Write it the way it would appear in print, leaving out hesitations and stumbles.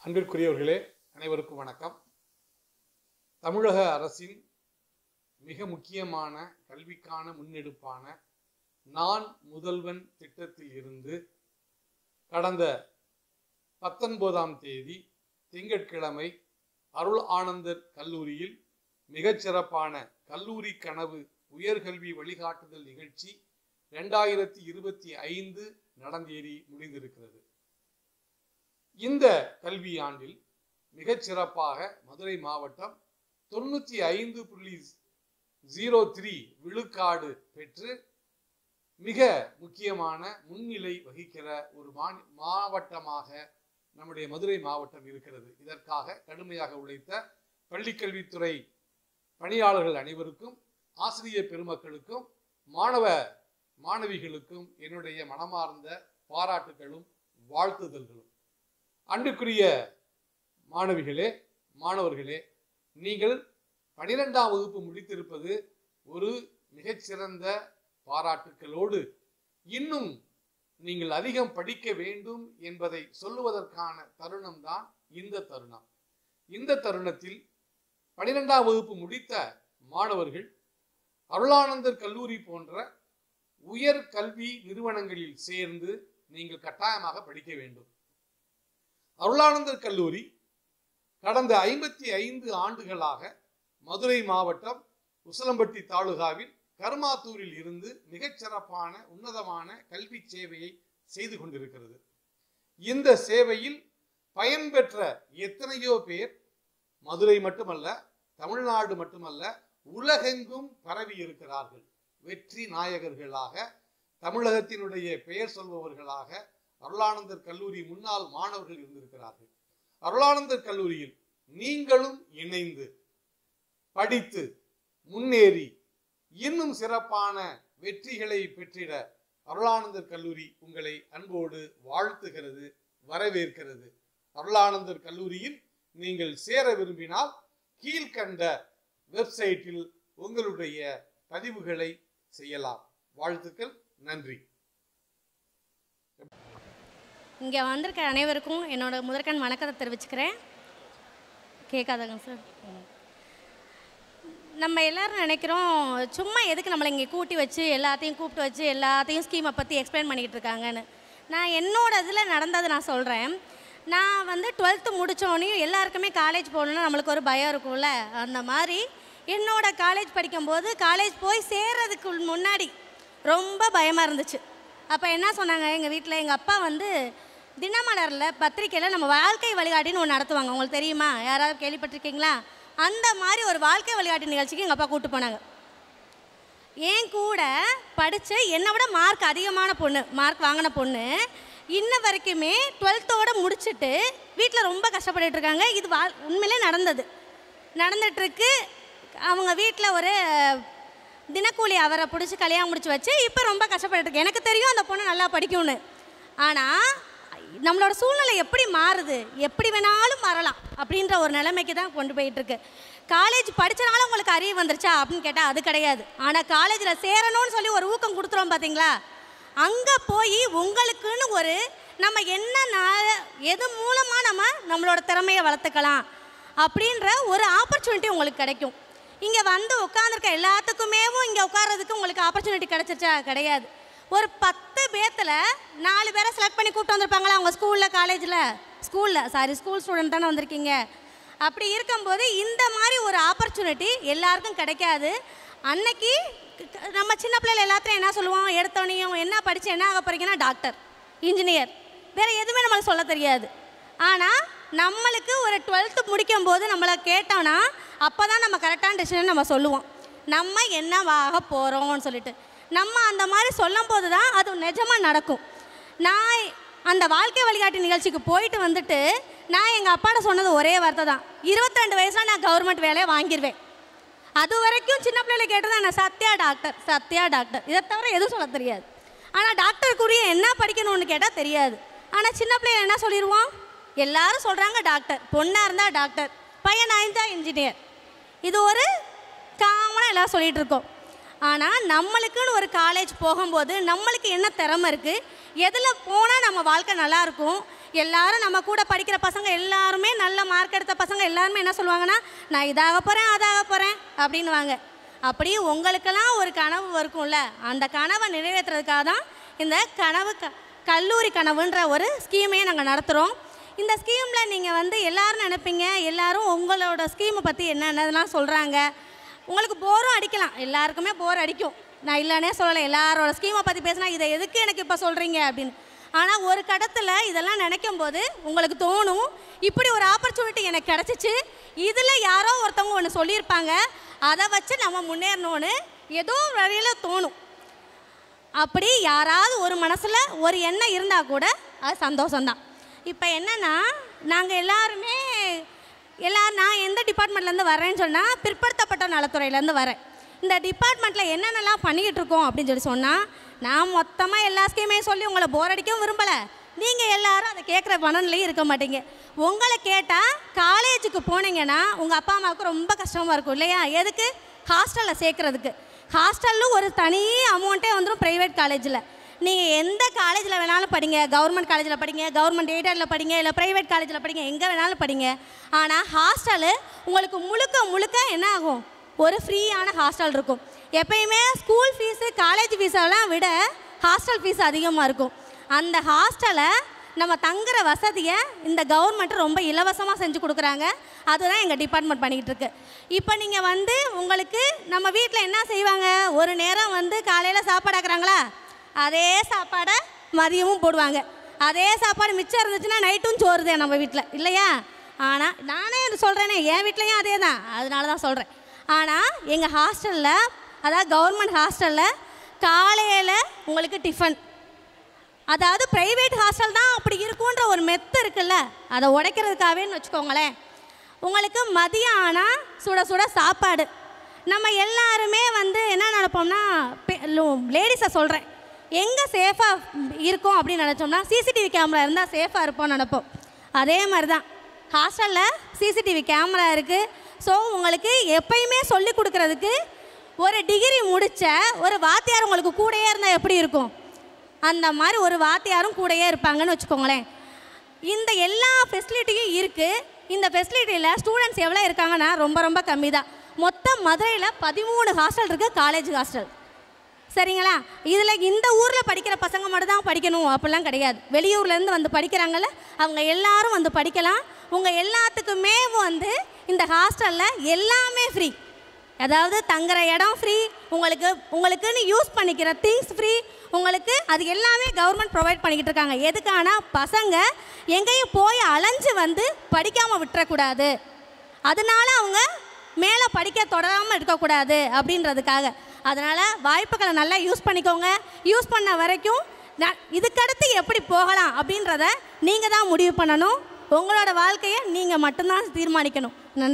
அன்பிற்குரியவர்களே, அனைவருக்கும் வணக்கம். தமிழக அரசின் மிக முக்கியமான கல்விக்கான முன்னெடுப்பான நான் முதல்வன் திட்டத்தில் இருந்து கடந்த 19ஆம் தேதி திங்கட்கிழமை அருள் ஆனந்தர் கல்லூரியில் மிகச்சிறப்பான கல்லூரி கனவு உயர்கல்வி வழிகாட்டுதல் நிகழ்ச்சி 2025 நடந்தேறி முடிந்திருக்கிறது. இந்த கல்வியாண்டில் மிகச்சிறப்பாக மதுரை மாவட்டம் 95.03 விழுக்காடு பெற்று மிக முக்கியமான முன்னிலை வகிக்கிற ஒரு மாவட்டமாக நம்முடைய மதுரை மாவட்டம் இருக்கிறது. இதற்காக கடுமையாக உழைத்த பள்ளிக்கல்வித்துறை பணியாளர்கள் அனைவருக்கும், ஆசிரியர் பெருமக்களுக்கும், மாணவ மாணவிகளுக்கும் என்னுடைய மனமார்ந்த பாராட்டுகளும் வாழ்த்துதல்களும். அன்புக்குரிய மாணவிகளே, மாணவர்களே, நீங்கள் 12ஆம் வகுப்பு முடித்திருப்பது ஒரு மிகச்சிறந்த பாராட்டுக்களோடு இன்னும் நீங்கள் அதிகம் படிக்க வேண்டும் என்பதை சொல்லுவதற்கான தருணம்தான் இந்த தருணம். இந்த தருணத்தில் 12ஆம் வகுப்பு முடித்த மாணவர்கள் அருளானந்தர் கல்லூரி போன்ற உயர் கல்வி நிறுவனங்களில் சேர்ந்து நீங்கள் கட்டாயமாக படிக்க வேண்டும். அருளானந்தர் கல்லூரி கடந்த 55 ஆண்டுகளாக மதுரை மாவட்டம் உசிலம்பட்டி தாலுகாவில் கருமாத்தூரில் இருந்து மிகச்சிறப்பான உன்னதமான கல்வி சேவையை செய்து கொண்டிருக்கிறது. இந்த சேவையில் பயன்பெற்ற எத்தனையோ பேர் மதுரை மட்டுமல்ல, தமிழ்நாடு மட்டுமல்ல, உலகெங்கும் பரவி இருக்கிறார்கள். வெற்றி நாயகர்களாக, தமிழகத்தினுடைய பெயர் சொல்பவர்களாக அருளானந்தர் கல்லூரி முன்னாள் மாணவர்கள் இருந்திருக்கிறார்கள். அருளானந்தர் கல்லூரியில் நீங்களும் இணைந்து படித்து முன்னேறி இன்னும் சிறப்பான வெற்றிகளை பெற்றிட அருளானந்தர் கல்லூரி உங்களை அன்போடு வாழ்த்துகிறது, வரவேற்கிறது. அருளானந்தர் கல்லூரியில் நீங்கள் சேர விரும்பினால் கீழ்கண்ட வெப்சைட்டில் உங்களுடைய பதிவுகளை செய்யலாம். வாழ்த்துக்கள், நன்றி. இங்கே வந்திருக்க அனைவருக்கும் என்னோட முதற்கண் வணக்கத்தை தெரிவிச்சுக்கிறேன். கேட்காதாங்க சார்? நம்ம எல்லோரும் நினைக்கிறோம், சும்மா எதுக்கு நம்மளை இங்கே கூட்டி வச்சு எல்லாத்தையும் கூப்பிட்டு வச்சு எல்லாத்தையும் ஸ்கீமை பற்றி எக்ஸ்பிளைன் பண்ணிக்கிட்டு இருக்காங்கன்னு. நான் என்னோட இதில் நடந்தது நான் சொல்கிறேன். நான் 12th முடித்தோடனையும் எல்லாருக்குமே காலேஜ் போகணுன்னா நம்மளுக்கு ஒரு பயம் இருக்கும்ல. அந்த மாதிரி என்னோட காலேஜ் படிக்கும்போது காலேஜ் போய் சேர்றதுக்கு முன்னாடி ரொம்ப பயமாக இருந்துச்சு. அப்போ என்ன சொன்னாங்க, எங்கள் வீட்டில் எங்கள் அப்பா தினமலரில் பத்திரிக்கையில் நம்ம வாழ்க்கை வழிகாட்டின்னு ஒன்று நடத்துவாங்க. உங்களுக்கு தெரியுமா? யாராவது கேள்விப்பட்டிருக்கீங்களா? அந்த மாதிரி ஒரு வாழ்க்கை வழிகாட்டி நிகழ்ச்சிக்கு எங்கள் அப்பா கூப்பிட்டு போனாங்க. என் கூட படித்து என்னை விட மார்க் அதிகமான பொண்ணு, மார்க் வாங்கின பொண்ணு, இன்ன வரைக்குமே 12th முடிச்சுட்டு வீட்டில் ரொம்ப கஷ்டப்பட்டுட்டு இருக்காங்க. இது உண்மையிலே நடந்துட்டுருக்கு. அவங்க வீட்டில் ஒரு தினக்கூலி அவரை பிடிச்சி கல்யாணம் முடிச்சு வச்சு இப்போ ரொம்ப கஷ்டப்பட்டுருக்கு. எனக்கு தெரியும் அந்த பொண்ணு நல்லா படிக்கும்னு. ஆனால் நம்மளோட சூழ்நிலை எப்படி மாறுது, எப்படி வேணாலும் மாறலாம் அப்படின்ற ஒரு நிலைமைக்கு தான் கொண்டு போயிட்டுருக்கு. காலேஜ் படித்தனால உங்களுக்கு அறிவு வந்துருச்சா அப்படின்னு கேட்டால் அது கிடையாது. ஆனால் காலேஜில் சேரணும்னு சொல்லி ஒரு ஊக்கம் கொடுத்துருவோம் பார்த்தீங்களா, அங்கே போய் உங்களுக்குன்னு ஒரு நம்ம எது மூலமாக நம்மளோட திறமையை வளர்த்துக்கலாம் அப்படின்ற ஒரு ஆப்பர்ச்சுனிட்டி உங்களுக்கு கிடைக்கும். இங்கே உட்காந்துருக்க எல்லாத்துக்குமே இங்கே உட்கார்றதுக்கு உங்களுக்கு ஆப்பர்ச்சுனிட்டி கிடைச்சிருச்சா? கிடையாது. ஒரு 10 பேர்த்தில் 4 பேரை செலக்ட் பண்ணி கூப்பிட்டு வந்திருப்பாங்களா அவங்க ஸ்கூல் ஸ்டூடெண்ட் தானே வந்திருக்கீங்க. அப்படி இருக்கும்போது இந்த மாதிரி ஒரு ஆப்பர்ச்சுனிட்டி எல்லாருக்கும் கிடைக்காது. அன்னைக்கு நம்ம சின்ன பிள்ளைகள் எல்லாத்தையும் என்ன சொல்லுவோம், எடுத்தோனையும் என்ன படித்து என்ன ஆக போகிறீங்கன்னா டாக்டர், இன்ஜினியர், வேறு எதுவுமே நம்மளுக்கு சொல்ல தெரியாது. ஆனால் நம்மளுக்கு ஒரு 12th முடிக்கும் போது நம்மளை கேட்டோன்னா அப்போ தான் நம்ம கரெக்டான டெசிஷன் நம்ம சொல்லுவோம், நம்ம என்னவாக போகிறோம்னு சொல்லிட்டு. நம்ம அந்த மாதிரி சொல்லும் போது தான் அது நிஜமாக நடக்கும். நான் அந்த வாழ்க்கை வழிகாட்டி நிகழ்ச்சிக்கு போயிட்டு நான் எங்கள் அப்பாட்ட சொன்னது ஒரே வார்த்தை தான், 22 வயசில் நான் கவர்மெண்ட் வேலையை வாங்கிடுவேன். அது வரைக்கும் சின்ன பிள்ளைகளை கேட்டது நான் சத்யா டாக்டர், இதை தவிர எதுவும் சொல்ல தெரியாது. ஆனால் டாக்டருக்குரிய என்ன படிக்கணும்னு கேட்டால் தெரியாது. ஆனால் சின்ன பிள்ளைகள் என்ன சொல்லிடுவோம், எல்லாரும் சொல்கிறாங்க டாக்டர், பொண்ணாக இருந்தால் டாக்டர், பையனாக இருந்தால் இன்ஜினியர். இது ஒரு காமனாக எல்லாம் சொல்லிகிட்டு இருக்கோம். ஆனால் நம்மளுக்குன்னு ஒரு காலேஜ் போகும்போது நம்மளுக்கு என்ன திறமை இருக்குது, எதில் போனால் நம்ம வாழ்க்கை நல்லாயிருக்கும், எல்லாரும் நம்ம கூட படிக்கிற பசங்க எல்லாருமே நல்ல மார்க் எடுத்த பசங்க எல்லாருமே என்ன சொல்லுவாங்கன்னா, நான் இதாக போகிறேன் அதாக போகிறேன் அப்படின்வாங்க. அப்படி உங்களுக்கெல்லாம் ஒரு கனவு இருக்கும்ல, அந்த கனவை நிறைவேற்றுறதுக்காக தான் இந்த கல்லூரி கனவுன்ற ஒரு ஸ்கீமையே நாங்கள் நடத்துகிறோம். இந்த ஸ்கீமில் நீங்கள் வந்து எல்லோரும் நினைப்பீங்க, எல்லோரும் உங்களோட ஸ்கீமை பற்றி என்னென்னலாம் சொல்கிறாங்க, உங்களுக்கு போரும் அடிக்கலாம், எல்லாருக்குமே போர் அடிக்கும். நான் இல்லைன்னே சொல்லலை, எல்லாரோட ஸ்கீமை பற்றி பேசினா இதை எதுக்கு எனக்கு இப்போ சொல்கிறீங்க அப்படின்னு. ஆனால் ஒரு கட்டத்தில் இதெல்லாம் நினைக்கும் போது உங்களுக்கு தோணும், இப்படி ஒரு ஆப்பர்ச்சுனிட்டி எனக்கு கிடச்சிச்சு, இதில் யாரோ ஒருத்தவங்க ஒன்று சொல்லியிருப்பாங்க, அதை வச்சு நம்ம முன்னேறணும்னு ஏதோ வழியில் தோணும். அப்படி யாராவது ஒரு மனசில் ஒரு எண்ணம் இருந்தால் கூட அது சந்தோஷம்தான். இப்போ என்னென்னா, நாங்கள் எல்லாரும் நான் எந்த டிபார்ட்மெண்ட்லேருந்து வரேன்னு சொன்னால் பிற்படுத்தப்பட்ட நலத்துறையிலேருந்து வரேன். இந்த டிபார்ட்மெண்ட்டில் என்னென்னலாம் பண்ணிக்கிட்டு இருக்கோம் அப்படின்னு சொல்லி சொன்னால், நான் மொத்தமாக எல்லா ஸ்கீமையும் சொல்லி உங்களை போர் அடிக்கவும் விரும்பலை, நீங்கள் எல்லாரும் அதை கேட்குற மனநிலையும் இருக்க மாட்டீங்க. உங்களை கேட்டால் காலேஜுக்கு போனீங்கன்னா உங்கள் அப்பா அம்மாவுக்கு ரொம்ப கஷ்டமாக இருக்கும் இல்லையா? எதுக்கு? ஹாஸ்டலில் சேர்க்குறதுக்கு. ஹாஸ்டலும் ஒரு தனி அமௌண்ட்டே வந்துடும் ப்ரைவேட் காலேஜில். நீங்கள் எந்த காலேஜில் வேணாலும் படிங்க, கவர்மெண்ட் காலேஜில் படிங்க, கவர்மெண்ட் எய்டடில் படிங்க, இல்லை ப்ரைவேட் காலேஜில் படிங்க, எங்கே வேணாலும் படிங்க. ஆனால் ஹாஸ்டலு உங்களுக்கு முழுக்க என்ன ஆகும்? ஒரு ஃப்ரீயான ஹாஸ்டல் இருக்கும். எப்பயுமே ஸ்கூல் ஃபீஸு காலேஜ் ஃபீஸெல்லாம் விட ஹாஸ்டல் ஃபீஸ் அதிகமாக இருக்கும். அந்த ஹாஸ்டலை நம்ம தங்குற வசதியை இந்த கவர்மெண்ட் ரொம்ப இலவசமாக செஞ்சு கொடுக்குறாங்க. அதுதான் எங்கள் டிபார்ட்மெண்ட் பண்ணிக்கிட்டு இருக்கு. இப்போ நீங்கள் வந்து உங்களுக்கு நம்ம வீட்டில் என்ன செய்வாங்க, ஒரு நேரம் வந்து காலையில் சாப்பாடு ஆக்குறாங்களா, அதே சாப்பாடை மதியமும் போடுவாங்க. அதே சாப்பாடு மிச்சம் இருந்துச்சுன்னா நைட்டும் சோறுதே நம்ம வீட்டில் இல்லையா? ஆனால் நானே சொல்கிறேனே, என் வீட்லேயும் அதே தான், அதனால தான் சொல்கிறேன். ஆனால் எங்கள் ஹாஸ்டலில், அதாவது கவர்மெண்ட் ஹாஸ்டலில் காலையில் உங்களுக்கு டிஃபன், அதாவது ப்ரைவேட் ஹாஸ்டல் தான் அப்படி இருக்குன்ற ஒரு மெத்து இருக்குல்ல, அதை உடைக்கிறதுக்காகவேன்னு வச்சுக்கோங்களேன். உங்களுக்கு மதியம் ஆனால் சுட சுட சாப்பாடு. நம்ம எல்லாருமே வந்து என்ன நினைப்போம்னா, லேடிஸை சொல்கிறேன், எங்கே சேஃபாக இருக்கும் அப்படின்னு நினச்சோம்னா சிசிடிவி கேமரா இருந்தால் சேஃபாக இருப்போம்னு நினைப்போம். அதே மாதிரி தான் ஹாஸ்டலில் சிசிடிவி கேமரா இருக்குது. ஸோ உங்களுக்கு எப்பயுமே சொல்லி கொடுக்குறதுக்கு ஒரு டிகிரி முடித்த ஒரு வாத்தியார் உங்களுக்கு கூடயே இருந்தால் எப்படி இருக்கும், அந்த மாதிரி ஒரு வாத்தியாரும் கூடயே இருப்பாங்கன்னு வச்சுக்கோங்களேன். இந்த எல்லா ஃபெசிலிட்டியும் இருக்குது. இந்த ஃபெசிலிட்டியில் ஸ்டூடெண்ட்ஸ் எவ்வளோ இருக்காங்கன்னா ரொம்ப கம்மி தான். மொத்தம் மதுரையில் 13 ஹாஸ்டல் இருக்குது, காலேஜ் ஹாஸ்டல். சரிங்களா? இதில் இந்த ஊரில் படிக்கிற பசங்க மட்டும் தான் படிக்கணும் அப்படிலாம் கிடையாது. வெளியூர்லேருந்து வந்து படிக்கிறாங்கள்ல, அவங்க எல்லாரும் வந்து படிக்கலாம். உங்கள் எல்லாத்துக்குமே வந்து இந்த ஹாஸ்டலில் எல்லாமே ஃப்ரீ. அதாவது தங்குற இடம் ஃப்ரீ, உங்களுக்குன்னு யூஸ் பண்ணிக்கிற திங்ஸ் ஃப்ரீ, உங்களுக்கு அது எல்லாமே கவர்மெண்ட் ப்ரொவைட் பண்ணிக்கிட்டு இருக்காங்க. எதுக்கானா பசங்க எங்கேயும் போய் அலைஞ்சு வந்து படிக்காமல் விட்டுறக்கூடாது, அதனால அவங்க மேலே படிக்க தொடராமல் இருக்கக்கூடாது அப்படின்றதுக்காக. அதனால் வாய்ப்புகளை நல்லா யூஸ் பண்ணிக்கோங்க. யூஸ் பண்ண வரைக்கும் இதுக்கடுத்து எப்படி போகலாம் அப்படின்றத நீங்கள் தான் முடிவு பண்ணணும். உங்களோட வாழ்க்கையை நீங்கள் மட்டும்தான் தீர்மானிக்கணும். நன்றி.